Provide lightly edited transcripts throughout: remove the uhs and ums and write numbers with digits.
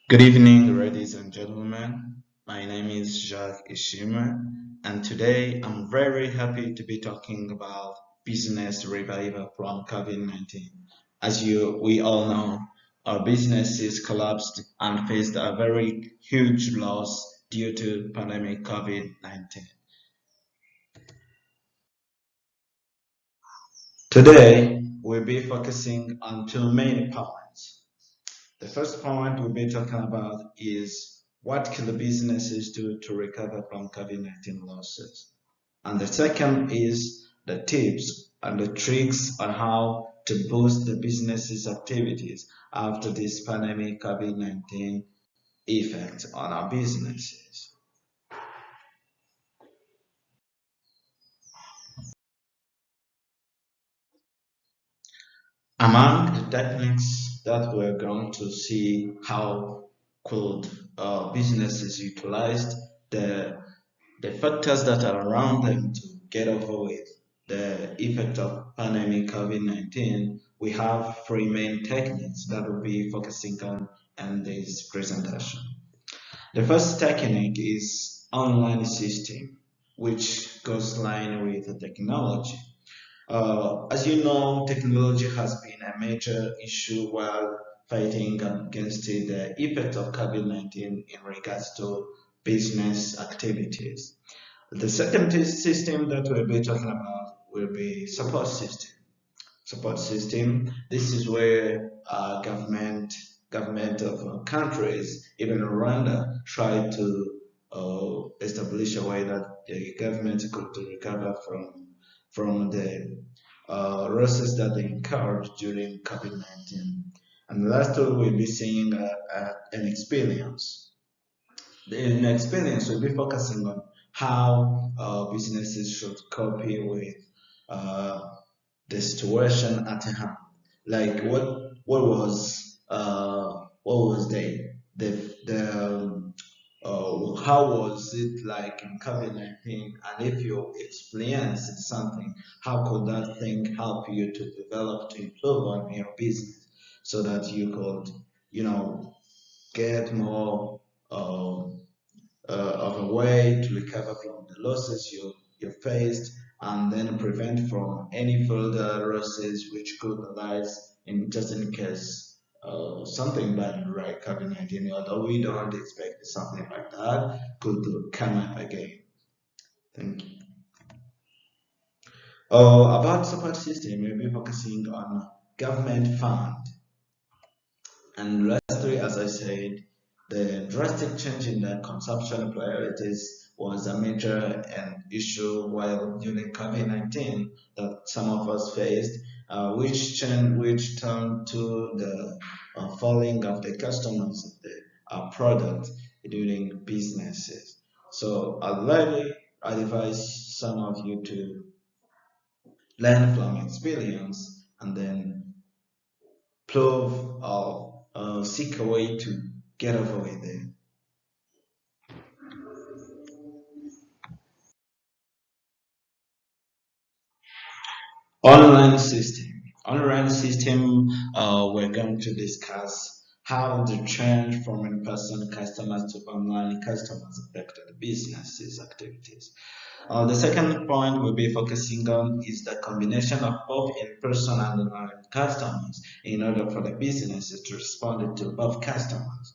Good evening, ladies and gentlemen. My name is Jacque ISHIMWE, and today I'm very happy to be talking about business revival from COVID-19. We all know, our businesses collapsed and faced a very huge loss due to pandemic COVID-19. Today, we'll be focusing on two main points. The first point we'll be talking about is what can the businesses do to recover from COVID-19 losses? And the second is the tips and the tricks on how to boost the business's activities after this pandemic COVID-19 effect on our businesses. Among the techniques that we're going to see how could businesses utilize the the factors that are around them to get over with the effect of pandemic COVID-19, we have three main techniques that we'll be focusing on in this presentation. The first technique is online system, which goes line with the technology. As you know, technology has been a major issue while fighting against the effect of COVID-19 in regards to business activities. The second system that we'll be talking about will be support system. Support system. This is where government of countries, even Rwanda, try to establish a way that the government could recover from the losses that they incurred during COVID-19. And lastly, we'll be seeing an experience. In experience, we'll be focusing on how businesses should copy with uh, the situation at hand. Like what was the how was it like in COVID-19, and if you experienced something, how could that thing help you to develop to improve on your business so that you could, you know, get more of a way to recover from the losses you faced and then prevent from any further losses which could arise in just in case something bad like COVID-19, although we don't expect something like that could come up again. Thank you. About support system, we'll be focusing on government fund. And lastly, as I said, the drastic change in the consumption priorities was a major issue while during COVID-19 that some of us faced, which turned to the falling of the customers of the product during businesses. So I'd like advise some of you to learn from experience and then prove or seek a way to get over with it. Online system. Online system, we're going to discuss how the change from in-person customers to online customers affected the business's activities. The second point we'll be focusing on is the combination of both in-person and online customers in order for the businesses to respond to both customers.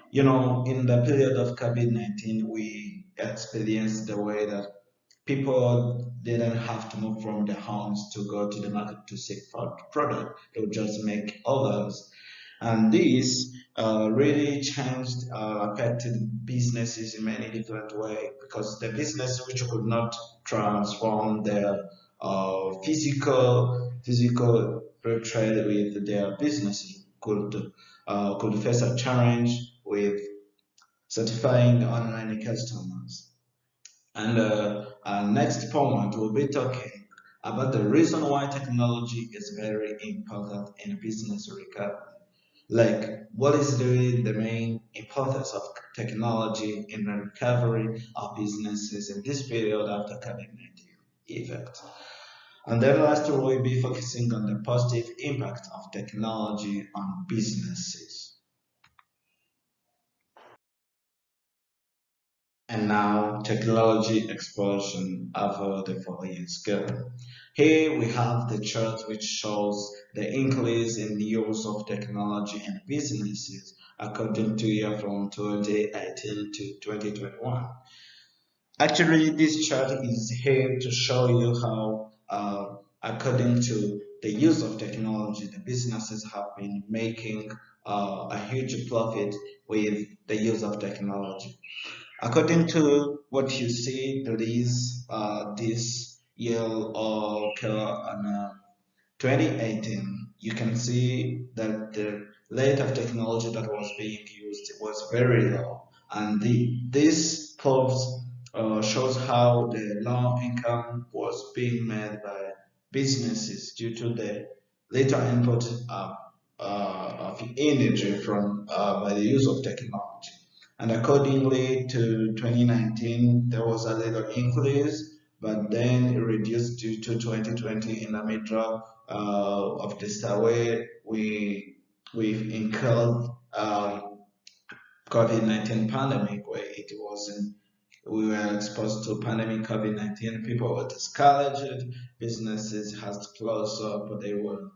You know, in the period of COVID-19, we experienced the way that people didn't have to move from their homes to go to the market to seek for product. They would just make orders. And this really changed, affected businesses in many different ways because the business which could not transform their physical trade with their businesses could face a challenge with certifying online customers. And our next point, we'll be talking about the reason why technology is very important in business recovery. Like, what is really the main importance of technology in the recovery of businesses in this period after COVID-19 effect? And then lastly, we'll be focusing on the positive impact of technology on businesses. and now technology explosion over the 4 years ago. Here we have the chart which shows the increase in the use of technology in businesses according to year from 2018 to 2021. Actually, this chart is here to show you how, according to the use of technology, the businesses have been making a huge profit with the use of technology. According to what you see, there is this year occur on 2018. You can see that the rate of technology that was being used was very low, and this proves shows how the low income was being made by businesses due to the little input of energy from by the use of technology. And accordingly to 2019, there was a little increase, but then it reduced due to 2020 in the middle of the star where we've incurred COVID-19 pandemic where it wasn't we were exposed to pandemic COVID-19. People were discouraged. Businesses had to close up. They were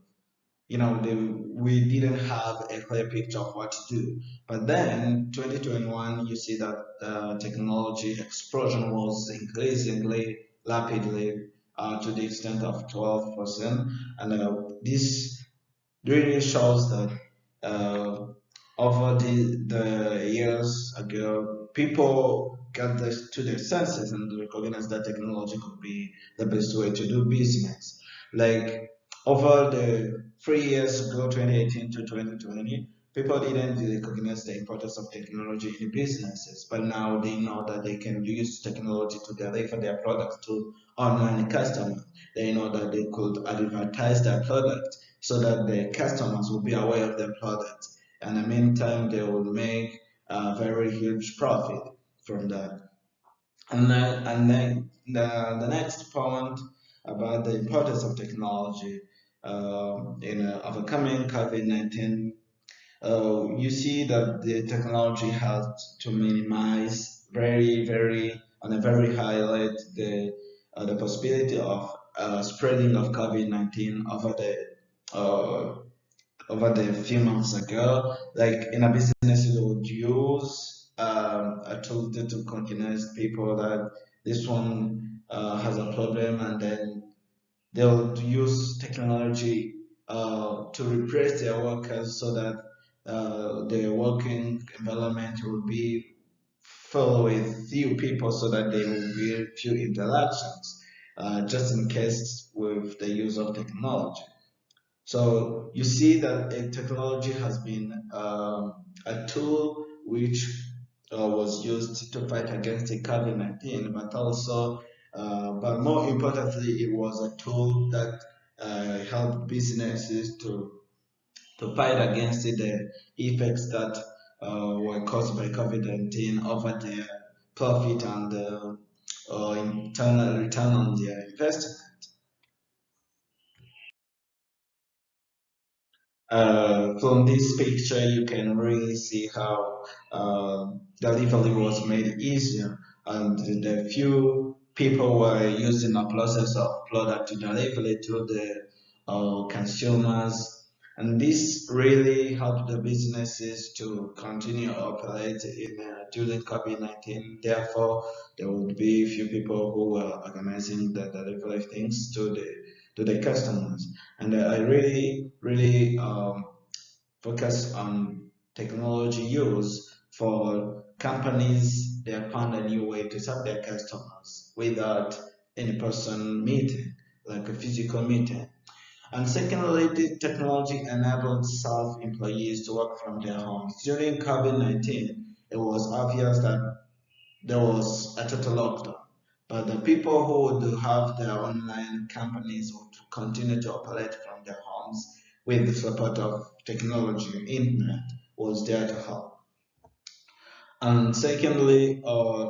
we didn't have a clear picture of what to do. But then 2021, you see that technology explosion was increasingly rapidly to the extent of 12%. And this really shows that over the years ago, people got to their senses and recognized that technology could be the best way to do business. Like over the 3 years ago, 2018 to 2020, people didn't really recognize the importance of technology in businesses, but now they know that they can use technology to deliver their products to online customers. They know that they could advertise their product so that the customers will be aware of their product. And in the meantime, they will make a very huge profit from that. And then the next point about the importance of technology in overcoming COVID-19, you see that the technology has to minimize on a very high rate the possibility of spreading of COVID-19 uh, over the few months ago. Like in a business, you would use a tool to recognize people that this one has a problem, and then they'll use technology to replace their workers so that the working environment will be full with few people so that there will be few interactions, just in case with the use of technology. So you see that technology has been a tool which was used to fight against the COVID-19, but also, but more importantly, it was a tool that helped businesses to fight against the effects that were caused by COVID-19 over their profit and internal return on their investment. From this picture, you can really see how delivery was made easier, and the few people were using the process of product delivery to the consumers, and this really helped the businesses to continue operate in during COVID-19. Therefore, there would be few people who were organizing the delivery things to the customers. And I really focus on technology use for companies. They have found a new way to serve their customers without in-person meeting, like a physical meeting. And secondly, the technology enabled self-employees to work from their homes. During COVID-19, it was obvious that there was a total lockdown. But the people who would have their online companies would continue to operate from their homes with the support of technology. Internet was there to help. And secondly,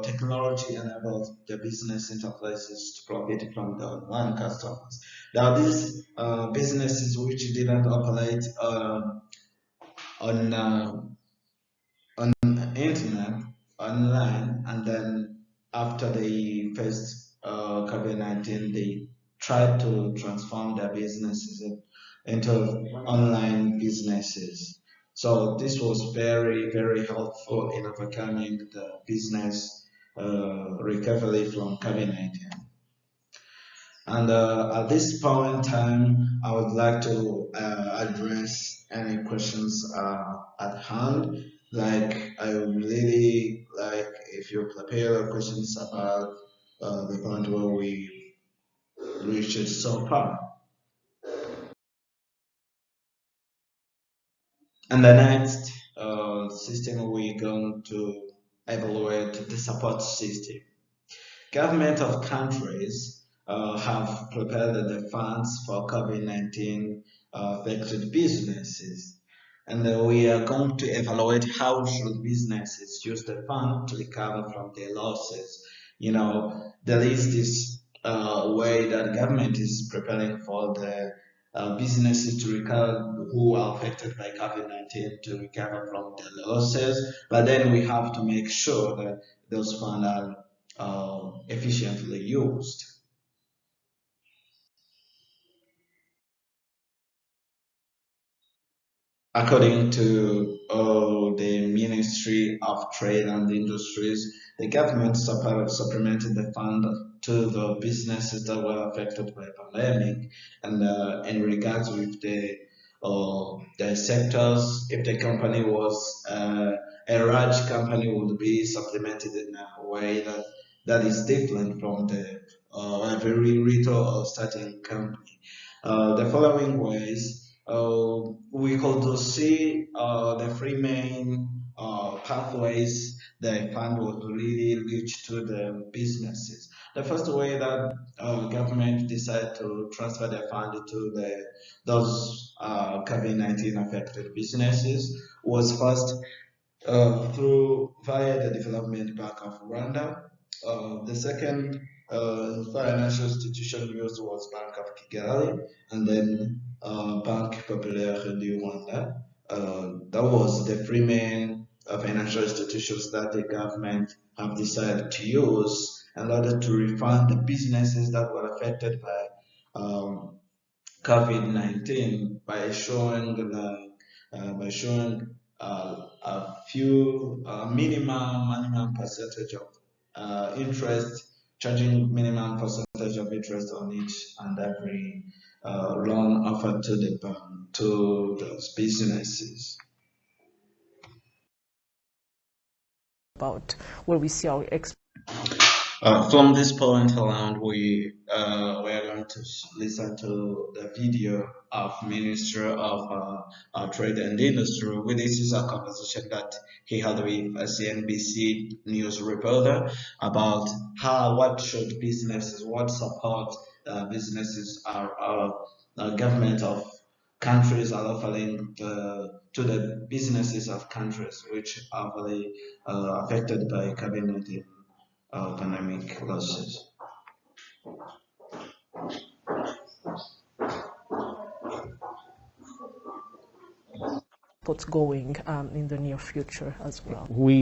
technology enables the business enterprises to profit from the online customers. There are these businesses which didn't operate on internet, online, and then after they faced COVID-19, they tried to transform their businesses into online businesses. So this was very, very helpful in overcoming the business recovery from COVID-19. And at this point in time, I would like to address any questions at hand. Like, I would really like if you prepare questions about the point where we reached so far. And the next system we're going to evaluate the support system. Government of countries have prepared the funds for COVID-19 affected businesses. And we are going to evaluate how should businesses use the fund to recover from their losses. There is this way that government is preparing for the businesses to recover who are affected by COVID-19 to recover from their losses. But then we have to make sure that those funds are efficiently used. According to the Ministry of Trade and Industries, the government supplemented the fund to the businesses that were affected by the pandemic, and in regards with the sectors, if the company was a large company, would be supplemented in a way that is different from the a very little or starting company. The following ways we could see the three main pathways the fund would really reach to the businesses. The first way that government decided to transfer the fund to those COVID-19 affected businesses was first through via the Development Bank of Rwanda. The second financial institution used was Bank of Kigali, and then Banque Populaire du Rwanda. That was the three main financial institutions that the government have decided to use in order to refund the businesses that were affected by COVID-19 by showing a few minimum percentage of interest, charging minimum percentage of interest on each and every loan offered to the to those businesses. About where we see our From this point around, we are going to listen to the video of Minister of Trade and Industry. With this is a conversation that he had with a CNBC news reporter about what should businesses, what support businesses government of countries are offering to the businesses of countries which are very affected by COVID-19 pandemic losses. what's going in the near future as well. We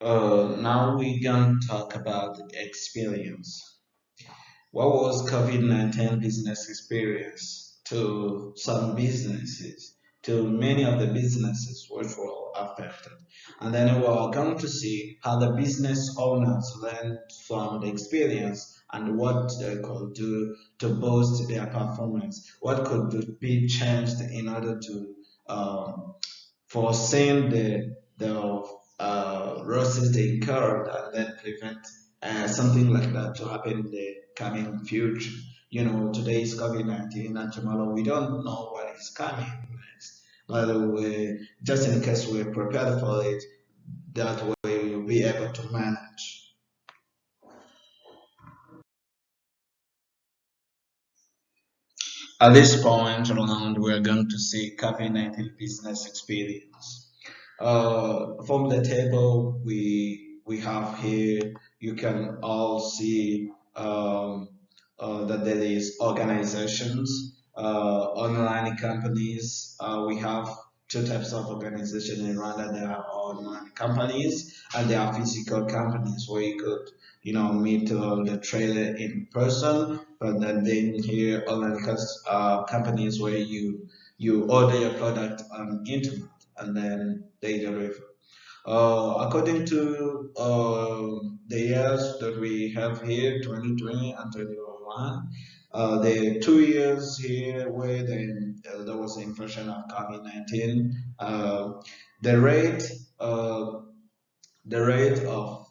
Now we're gonna talk about the experience. What was COVID-19 business experience to some businesses, to many of the businesses which were affected? And then we're going to see how the business owners learned from the experience and what they could do to boost their performance. What could be changed in order to foreseeing the losses they incurred and then prevent something like that to happen in the coming future. You know, today is COVID-19 and tomorrow we don't know what is coming next. But just in case we're prepared for it, that way we'll be able to manage. At this point around, we're going to see COVID-19 business experience. From the table we have here, you can all see that there is organizations, online companies. We have two types of organization in Rwanda. There are online companies and there are physical companies where you could, meet the trader in person. But then here online companies where you order your product on internet and then they deliver. According to the years that we have here, 2020 and 2021, the 2 years here where there was the infection of COVID-19, the rate, uh, the rate of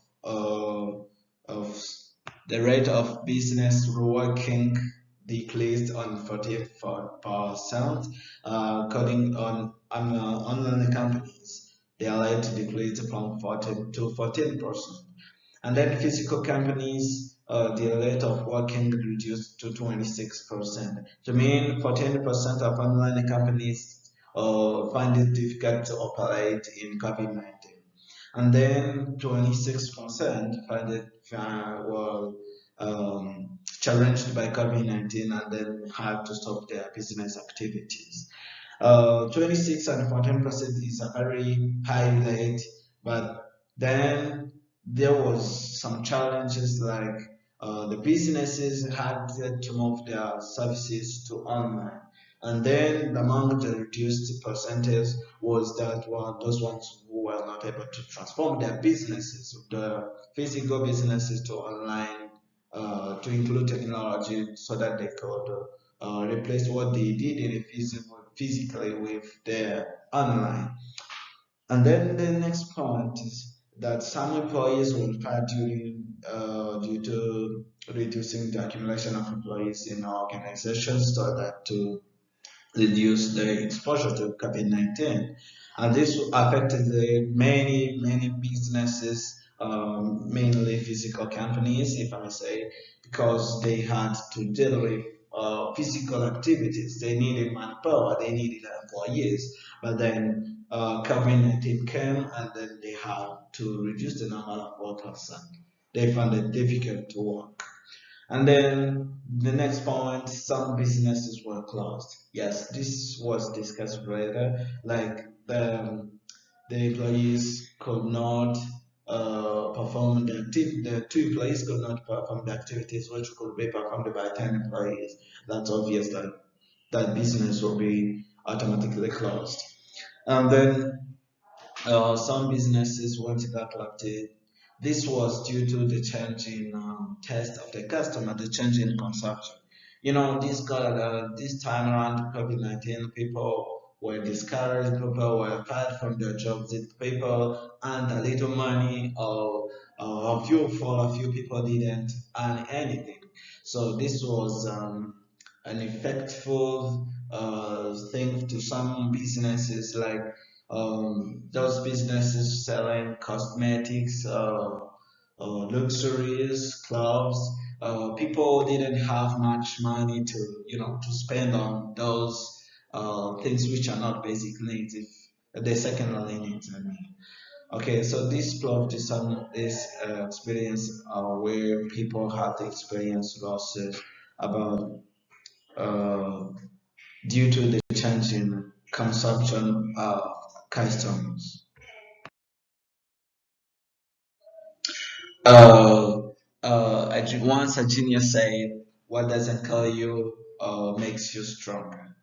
the rate of business working decreased on 44%, according on online companies. Their rate decreased from 14 to 14%. And then physical companies, the rate of working reduced to 26%. To mean 14% of online companies find it difficult to operate in COVID-19. And then 26% find it were challenged by COVID-19 and then had to stop their business activities. 26 and 14% is a very high rate, but then there was some challenges like the businesses had to move their services to online. And then among the reduced percentage was that those ones who were not able to transform their businesses, the physical businesses to online, to include technology so that they could replace what they did in physically with their online. And then the next point is that some employees will fire due to reducing the accumulation of employees in organizations so that to reduce the exposure to COVID-19. And this affected many businesses, mainly physical companies, if I may say, because they had to deal with physical activities. They needed manpower, they needed employees, but then COVID-19 came and then they had to reduce the number of workers and they found it difficult to work. And then the next point, some businesses were closed. Yes, this was discussed later. Like the employees could not perform the two employees could not perform the activities which could be performed by 10 employees. That's obvious that that business will be automatically closed. And then some businesses went bankrupted. This was due to the change in taste of the customer, the change in consumption. This time around COVID-19, people were discouraged, people were fired from their jobs, people earned a little money, or a few people didn't earn anything. So this was an effectful thing to some businesses like those businesses selling cosmetics, luxuries, clothes. People didn't have much money to spend on those things which are not basic needs, if they're secondary needs. I mean. Okay, so this plot is some this experience where people had experienced losses about uh, due to the change in consumption of customers. Once a genius said, "What doesn't kill you makes you stronger."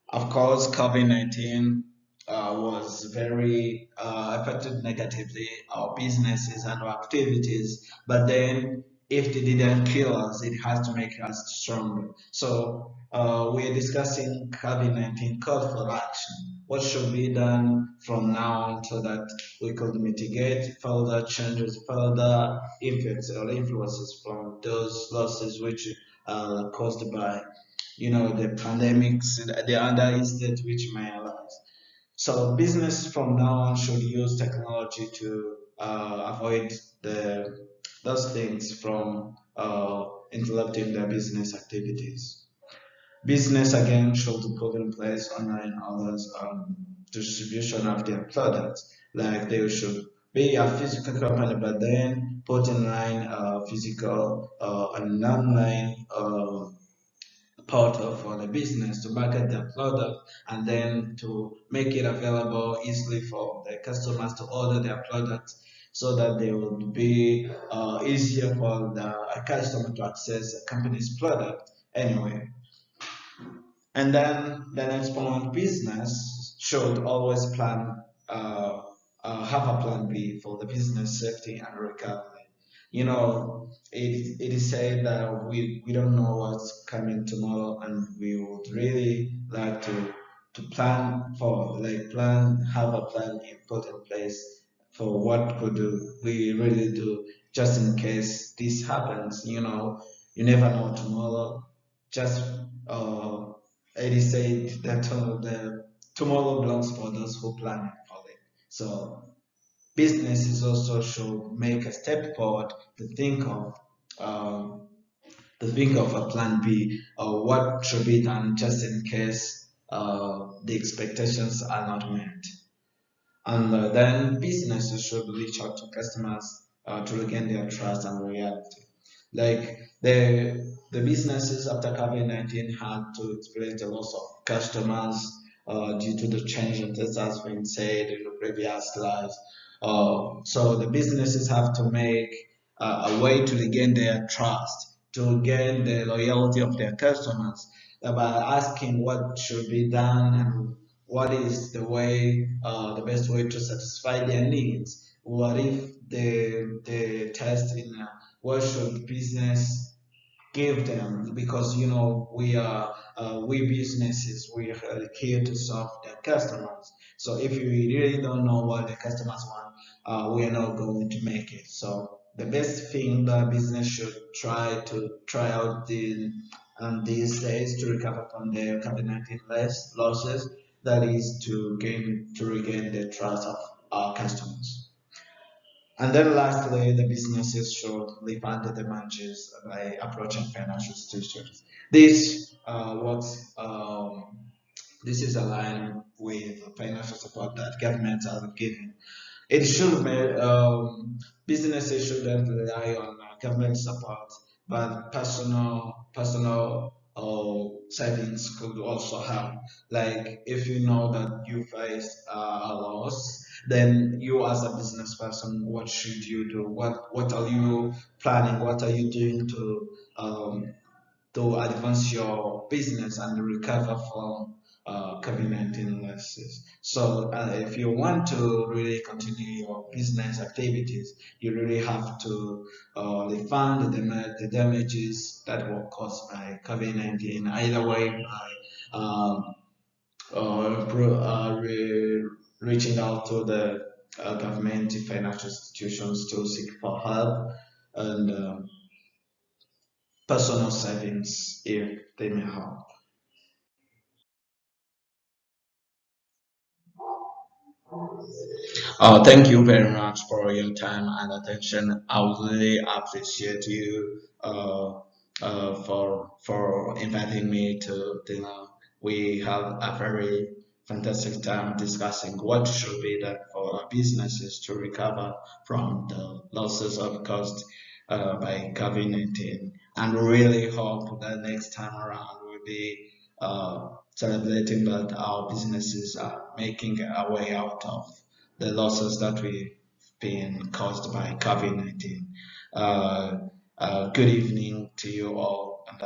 Of course, COVID-19 was very affected negatively our businesses and our activities. But then, if they didn't kill us, it has to make us stronger. So we're discussing COVID-19 call for action. What should be done from now on so that we could mitigate further changes, further effects or influences from those losses which are caused by the pandemics, the other incidents which may arise. So business from now on should use technology to avoid those things from interrupting their business activities. Business again should put in place online hours distribution of their products. Like they should be a physical company, but then put in line physical and online portal for the business to market their product and then to make it available easily for the customers to order their products so that they would be easier for the customer to access the company's product anyway. And then the next point, business should always have a plan B for the business safety and recovery. It is said that we don't know what's coming tomorrow, and we would really like to have a plan put in place for what could we really do just in case this happens. You never know tomorrow. Just it is said that the tomorrow belongs for those who plan for it. So businesses also should make a step forward to um, think of a plan B or what should be done just in case the expectations are not met. And then businesses should reach out to customers to regain their trust and loyalty. Like the businesses after COVID-19 had to experience the loss of customers due to the change that has been said in the previous slides. So the businesses have to make a way to regain their trust, to gain the loyalty of their customers by asking what should be done and what is the best way to satisfy their needs. What if the test in what should business give them? Because we businesses, we are here to serve the customers. So if we really don't know what the customers want, we are not going to make it. So the best thing that business should try out these days to recover from the COVID-19 losses, that is to regain the trust of our customers. And then lastly, the businesses should refund the damages by approaching financial institutions. Works. This is aligned with financial support that governments are giving. It should be businesses shouldn't rely on government support, but personal savings could also help. Like if you know that you face a loss, then you as a business person, what should you do? What are you planning? What are you doing to advance your business and recover from COVID-19 losses. So if you want to really continue your business activities, you really have to refund the damages that were caused by COVID-19, either way by reaching out to the government financial institutions to seek for help and personal savings if they may help. Thank you very much for your time and attention. I would really appreciate you for inviting me to dinner. We have a very fantastic time discussing what should be done for our businesses to recover from the losses of caused by COVID-19. And we really hope that next time around we'll be celebrating that our businesses are making a way out of the losses that we being caused by COVID-19. Good evening to you all, and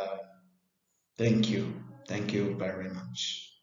thank you very much.